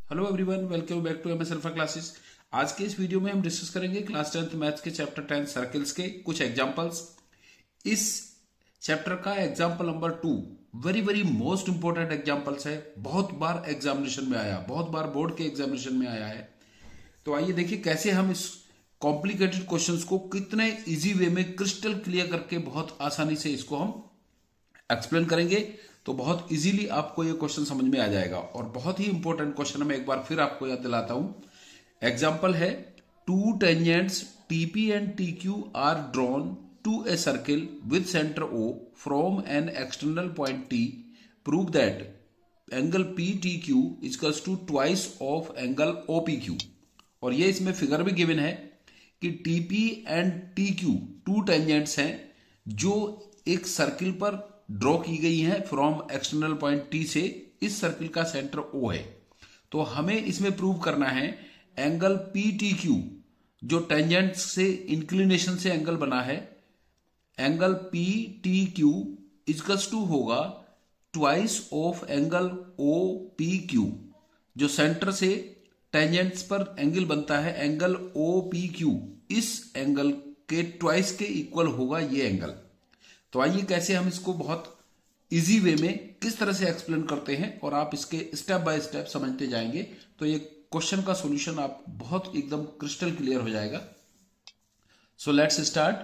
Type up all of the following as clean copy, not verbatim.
Hello everyone, welcome back to MS Alpha Classes. आज के इस वीडियो में हम डिस्कस करेंगे क्लास 10th मैथ्स के चैप्टर 10 सर्कल्स के कुछ एग्जांपल्स। इस चैप्टर का example number 2 very very most important examples है। बहुत बार एग्जामिनेशन में आया, बहुत बार बोर्ड के एग्जामिनेशन में आया है। तो आइए देखिए कैसे हम इस कॉम्प्लिकेटेड क्वेश्चंस को कितने इजी वे में क्रिस्टल क्लियर करके बहुत आसानी से इसको हम एक्सप्लेन करेंगे। तो बहुत इजीली आपको ये क्वेश्चन समझ में आ जाएगा और बहुत ही इंपॉर्टेंट क्वेश्चन मैं एक बार फिर आपको याद दिलाता हूं। एग्जांपल है, two tangents TP and TQ are drawn to a circle with centre O from an external point T. Prove that angle P T Q equals to twice of angle O P Q. और ये इसमें figure भी given है कि TP and T Q two tangents हैं जो एक circle पर ड्रॉ की गई है फ्रॉम एक्सटर्नल पॉइंट टी से। इस सर्किल का सेंटर ओ है। तो हमें इसमें प्रूव करना है एंगल पी टी क्यू जो टेंजेंट से इंक्लिनेशन से एंगल बना है, angle P T Q equals to होगा twice of angle O P Q. जो सेंटर से टेंजेंट्स पर एंगल बनता है, एंगल ओ पी क्यू, इस एंगल के ट्वाइस के इक्वल होगा ये एंगल। तो आइए कैसे हम इसको बहुत इजी वे में किस तरह से एक्सप्लेन करते हैं और आप इसके स्टेप बाय स्टेप समझते जाएंगे तो ये क्वेश्चन का सॉल्यूशन आप बहुत एकदम क्रिस्टल क्लियर हो जाएगा। So let's start.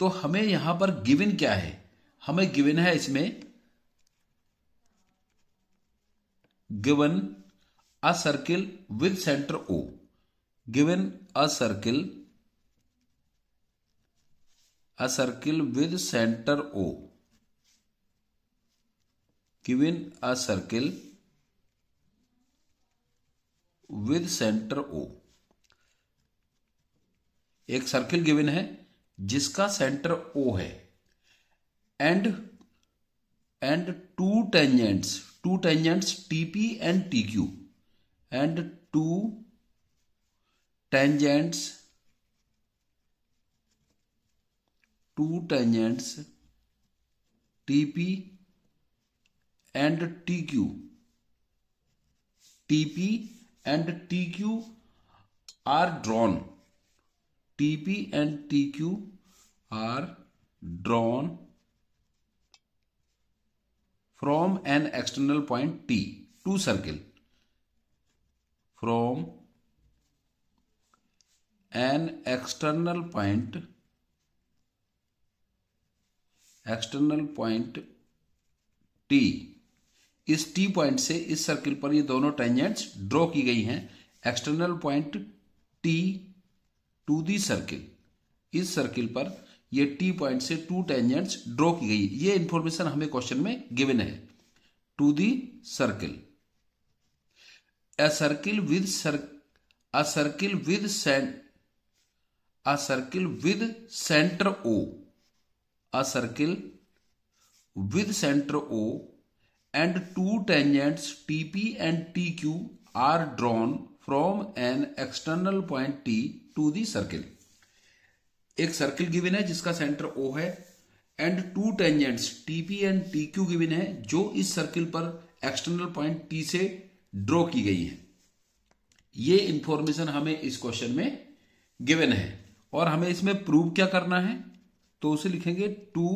तो हमें यहां पर गिवन क्या है? हमें गिवन है इसमें given a circle with centre O. Given a circle with center O, given a circle with center O। एक सर्किल गिवन है जिसका सेंटर O है and to tangents TP and TQ and to tangents TP and TQ are drawn। TP and TQ are drawn from an external point T to circle, from an external point T। इस T point से इस circle पर ये दोनों tangents draw की गई हैं external point T to the circle. इस सर्किल पर ये T पॉइंट से टू टेंजेंट्स ड्रॉ की गई। ये इंफॉर्मेशन हमें क्वेश्चन में गिवन है। To the circle, a circle with center O, a circle with center O and two tangents TP and TQ are drawn from an external point T to the circle। एक circle given है जिसका centre O है and to tangents TP and TQ given है जो इस circle पर external point T से draw की गई है। ये इंफॉर्मेशन हमें इस क्वेश्चन में गिवन है और हमें इसमें प्रूव क्या करना है तो उसे लिखेंगे टू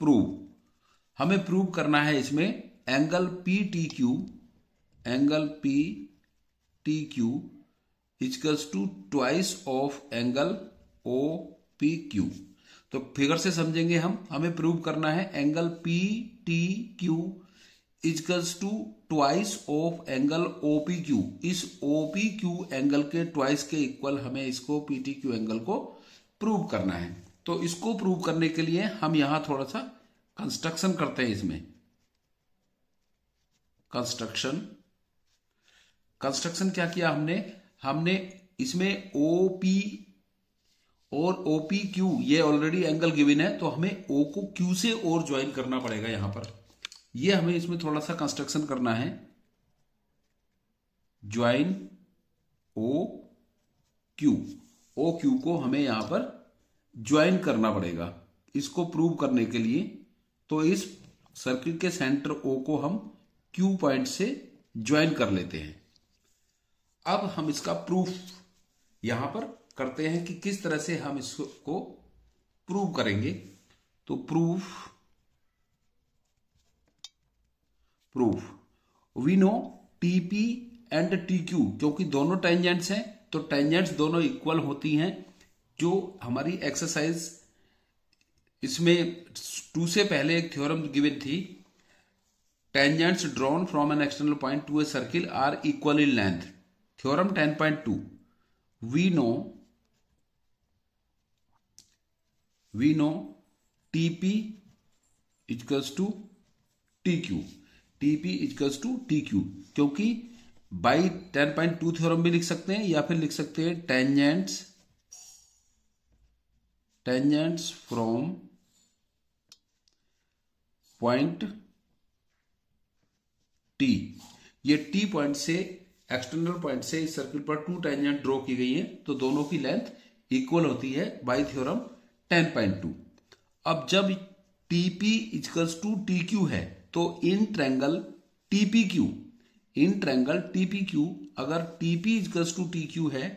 प्रूव। हमें प्रूव करना है इसमें angle P T Q equals to twice of angle O P Q. तो फिगर से समझेंगे हमें प्रूव करना है angle P T Q equals to twice of angle O P Q. इस ओ पी क्यू एंगल के ट्वाइस के equal हमें इसको पी टी क्यू एंगल को प्रूव करना है। तो इसको प्रूव करने के लिए हम यहां थोड़ा सा कंस्ट्रक्शन करते हैं। इसमें कंस्ट्रक्शन क्या किया हमने इसमें OP और OPQ ये ऑलरेडी एंगल गिवन है तो हमें O को Q से और ज्वाइन करना पड़ेगा। यहां पर ये हमें इसमें थोड़ा सा कंस्ट्रक्शन करना है। ज्वाइन OQ को हमें यहां पर ज्वाइन करना पड़ेगा इसको प्रूव करने के लिए। तो इस सर्किल के सेंटर O को हम Q पॉइंट से ज्वाइन कर लेते हैं। अब हम इसका प्रूफ यहां पर करते हैं कि किस तरह से हम इसको प्रूव करेंगे। तो proof we know TP and T Q, क्योंकि दोनों टेंजेंट्स हैं तो टेंजेंट्स दोनों इक्वल होती हैं। जो हमारी एक्सरसाइज इसमें 2 से पहले एक थ्योरम गिवन थी, tangents drawn from an external point to a circle are equal in length. Theorem 10.2 we know TP equals to T Q, TP equals to T Q, क्योंकि बाई 10.2 थ्योरम भी लिख सकते हैं या फिर लिख सकते हैं टेंजेंट्स फ्रॉम पॉइंट टी। ये टी पॉइंट से एक्सटर्नल पॉइंट से इस सर्किल पर 2 टेंजेंट ड्रॉ की गई है तो दोनों की लेंथ इक्वल होती है बाई थ्योरम 10.2। अब जब TP equals to T Q है तो इन ट्रायंगल टीपी क्यू अगर TP equals to T Q है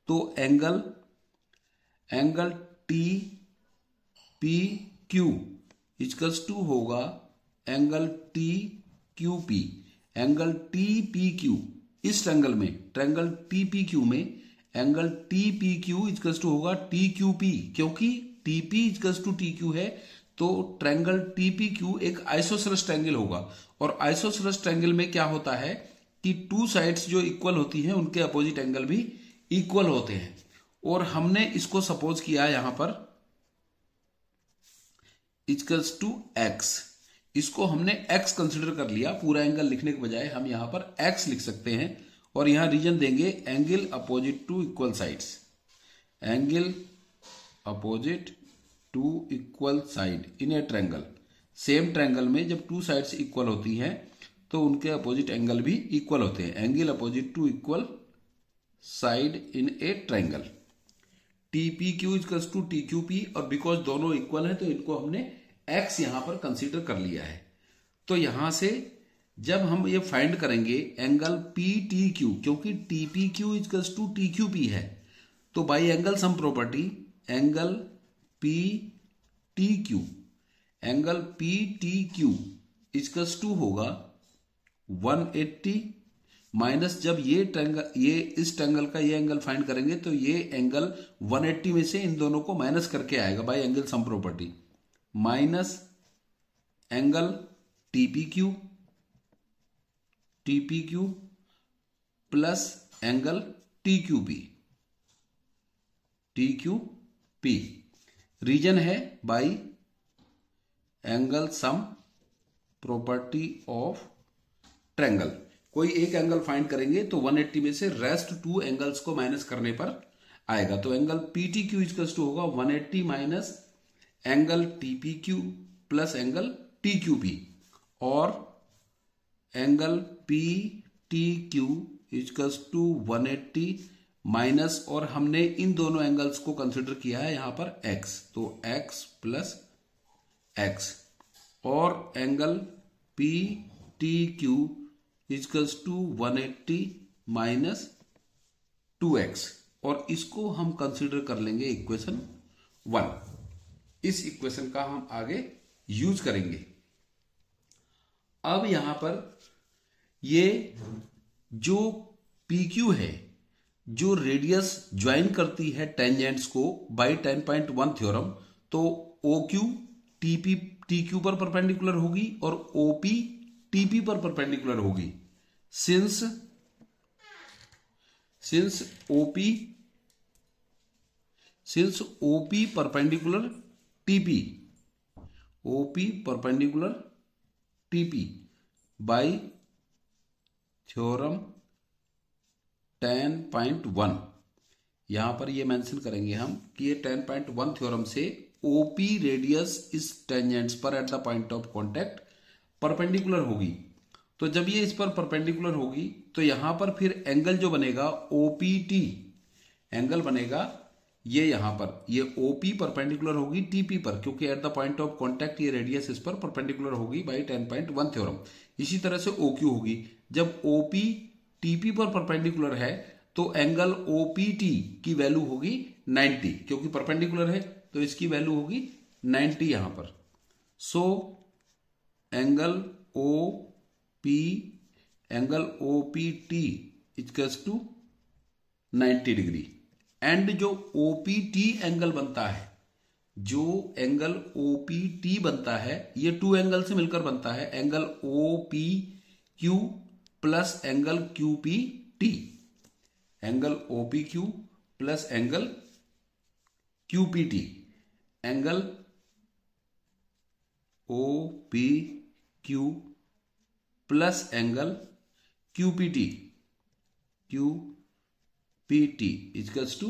तो angle T P Q equals to होगा angle T Q P. Angle T P Q इस ट्रायंगल टी पी क्यू में angle T P Q equals to होगा T Q P, क्योंकि TP equals to T Q है तो triangle TP Q एक isosceles triangle होगा। और isosceles triangle में क्या होता है कि 2 साइड्स जो इक्वल होती हैं उनके अपोजिट एंगल भी इक्वल होते हैं। और हमने इसको सपोज किया यहां पर इक्वल्स टू एक्स, इसको हमने एक्स कंसिडर कर लिया। पूरा एंगल लिखने के बजाय हम यहां पर एक्स लिख सकते हैं और यहां रीजन देंगे angle opposite to equal sides, angle opposite to equal side in a triangle. Same triangle में जब 2 साइड्स इक्वल होती हैं तो उनके अपोजिट एंगल भी इक्वल होते हैं। Angle opposite to equal side in a triangle, TP Q equals to T Q P, और बिकॉज दोनों इक्वल है तो इनको हमने एक्स यहां पर कंसीडर कर लिया है। तो यहां से जब हम ये फाइंड करेंगे एंगल पी टी क्यू, क्योंकि TP Q equals to T Q P है, तो by angle sum property angle P T Q equals to होगा 180 माइनस, जब ये इस ट्रायंगल का ये एंगल फाइंड करेंगे तो ये एंगल 180 में से इन दोनों को माइनस करके आएगा by angle sum property, minus angle TP Q plus angle T Q P. Reason है by angle sum property of triangle. कोई एक एंगल फाइंड करेंगे तो 180 में से रेस्ट 2 एंगल्स को माइनस करने पर आएगा। तो angle PT Q equals to होगा 180 minus angle TP Q plus angle T Q P, और angle P T Q equals to 180 minus, और हमने इन दोनों एंगल्स को कंसिडर किया है यहां पर x, तो x प्लस x, और angle P T Q equals to 180 minus 2x, और इसको हम कंसिडर कर लेंगे इक्वेशन 1। इस इक्वेशन का हम आगे यूज करेंगे। अब यहां पर ये जो PQ है, जो रेडियस ज्वाइन करती है टेंजेंट्स को बाई 10.1 थ्योरम, तो OQ TQ पर परपेंडिकुलर होगी और OP TP पर परपेंडिकुलर होगी। Since OP perpendicular TP by theorem 10.1। यहां पर ये मेंशन करेंगे हम कि ये 10.1 थ्योरम से OP रेडियस इस टेंजेंट्स पर at the point of contact perpendicular होगी। तो जब ये इस पर परपेंडिकुलर होगी तो यहां पर फिर एंगल जो बनेगा OPT एंगल बनेगा, ये यहां पर ये OP परपेंडिकुलर होगी TP पर, क्योंकि at the point of contact ये रेडियस इस पर परपेंडिकुलर होगी बाई 10.1 थ्योरम। इसी तरह से OQ होगी, जब OP टीपी पर परपेंडिकुलर है तो एंगल ओपीटी की वैल्यू होगी 90, क्योंकि परपेंडिकुलर है तो इसकी वैल्यू होगी 90 यहां पर। So angle OPT equals to 90 degree. And जो ओपीटी एंगल बनता है, जो एंगल ओपीटी बनता है, ये टू एंगल से मिलकर बनता है, angle OPQ plus angle QPT. Angle OPQ plus angle QPT. Angle OPQ plus angle QPT equals to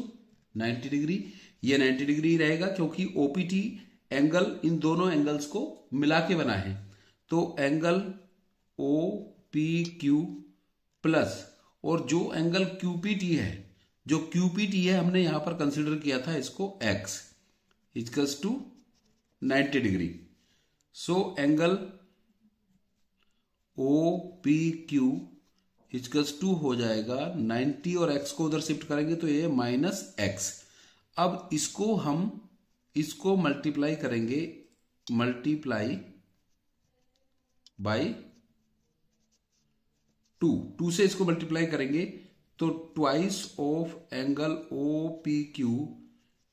90 degree. ये 90 डिग्री रहेगा क्योंकि ओपीटी एंगल इन दोनों एंगल्स को मिला के बना है। तो एंगल ओपीक्यू प्लस, और जो एंगल क्यूपीटी है, जो क्यूपीटी है हमने यहां पर कंसिडर किया था इसको x equals to 90 degree. So angle OPQ equals to हो जाएगा 90, और x को उधर शिफ्ट करेंगे तो ये -x। अब इसको मल्टीप्लाई करेंगे, मल्टीप्लाई बाई 2 से इसको मल्टीप्लाई करेंगे तो twice of angle OPQ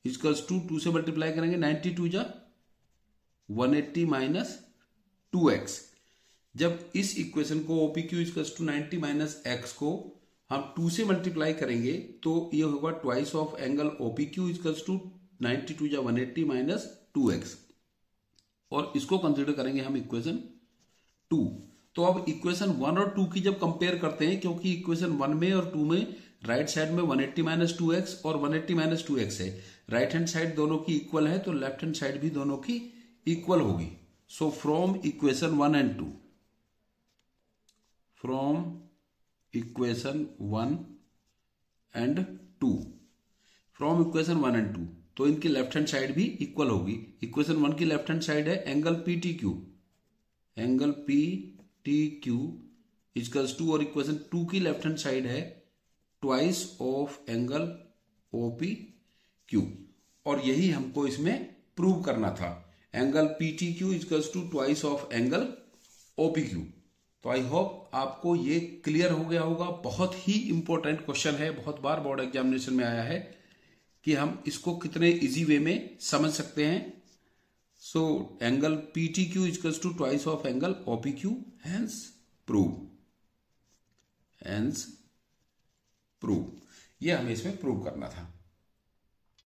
equals to 2 से मल्टीप्लाई करेंगे 92 जा 180 माइनस 2x। जब इस इक्वेशन को OPQ equals to 90 minus x को हम 2 से मल्टीप्लाई करेंगे तो ये होगा twice of angle OPQ equals to 92 जा 180 माइनस 2x, और इसको कंसीडर करेंगे हम इक्वेशन 2। तो अब इक्वेशन 1 और 2 की जब कंपेयर करते हैं, क्योंकि इक्वेशन 1 में और 2 में राइट साइड में 180 माइनस 2x और 180 माइनस 2x है, राइट हैंड साइड दोनों की इक्वल है तो लेफ्ट हैंड साइड भी दोनों की इक्वल होगी। So from equation 1 and 2, from equation 1 and 2, from equation 1 and 2, तो इनकी लेफ्ट हैंड साइड भी इक्वल होगी। इक्वेशन 1 की लेफ्ट हैंड साइड है angle PTQ, angle PTQ equals to, और इक्वेशन 2 की लेफ्ट हैंड साइड है ट्वाइस ऑफ एंगल OPQ, और यही हमको इसमें प्रूव करना था। Angle PTQ equals to twice of angle OPQ। तो आई होप आपको ये क्लियर हो गया होगा। बहुत ही इंपॉर्टेंट क्वेश्चन है, बहुत बार बोर्ड एग्जामिनेशन में आया है कि हम इसको कितने इजी वे में समझ सकते हैं। So angle PTQ equals to twice of angle OPQ, hence prove. ये हमें इसमें प्रूव करना था।